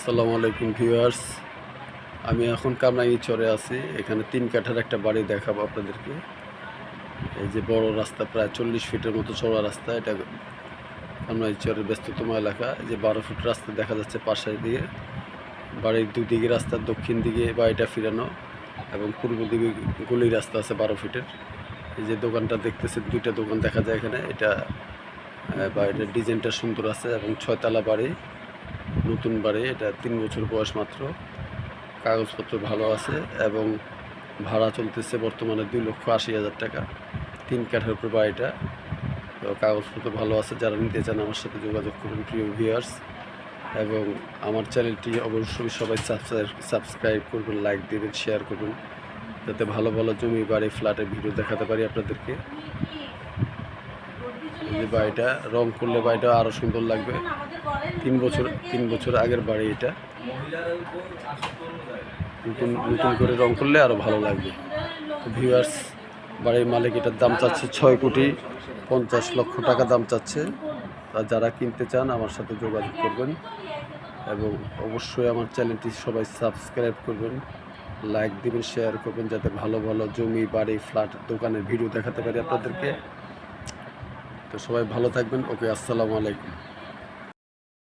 আসসালামু আলাইকুম ভিউয়ার্স। আমি এখন কামরাঙ্গীরচরে আছি। এখানে ৩ কাঠার একটা বাড়ি দেখাবো আপনাদেরকে। এই যে বড় রাস্তা, প্রায় 40 ফিটের মতো চওড়া রাস্তা। এটা কামরাঙ্গীরচরের ব্যস্ততম এলাকা। এই যে 12 ফুট রাস্তা দেখা যাচ্ছে পাশের দিয়ে। বাড়ির দুদিকে রাস্তা, দক্ষিণ দিকে বাড়িটা ফিরানো এবং পূর্ব দিকে গলি রাস্তা আছে 12 ফিটের। এই যে দোকানটা দেখতেছেন, 2টা দোকান দেখা যায় এখানে। এটা বাড়িটার ডিজাইনটা সুন্দর আছে এবং 6 তলা বাড়ি, নতুন বাড়ি। এটা 3 বছর বয়স মাত্র। কাগজপত্র ভালো আছে এবং ভাড়া চলতেছে বর্তমানে 2,80,000 টাকা। 3 কাঠার উপর বাড়িটা। তো কাগজপত্র ভালো আছে। যারা নিতে চান আমার সাথে যোগাযোগ করুন প্রিয় ভিউয়ার্স। এবং আমার চ্যানেলটি অবশ্যই সবাই সাবস্ক্রাইব করবেন, লাইক দেবেন, শেয়ার করবেন, যাতে ভালো ভালো জমি, বাড়ি, ফ্ল্যাটের ভিডিও দেখাতে পারি আপনাদেরকে। এই যে বাড়িটা রং করলে বাড়িটা আরও সুন্দর লাগবে। 3 বছর আগের বাড়ি এটা। নতুন নতুন করে রং করলে আরও ভালো লাগবে। তো ভিউয়ার্স, বাড়ির মালিক এটার দাম চাচ্ছে 6,50,00,000 টাকা দাম চাচ্ছে। আর যারা কিনতে চান আমার সাথে যোগাযোগ করবেন এবং অবশ্যই আমার চ্যানেলটি সবাই সাবস্ক্রাইব করবেন, লাইক দিবেন, শেয়ার করবেন, যাতে ভালো ভালো জমি, বাড়ি, ফ্ল্যাট, দোকানের ভিডিও দেখাতে পারি আপনাদেরকে। তো সবাই ভালো থাকবেন। ওকে, আসসালামু আলাইকুম।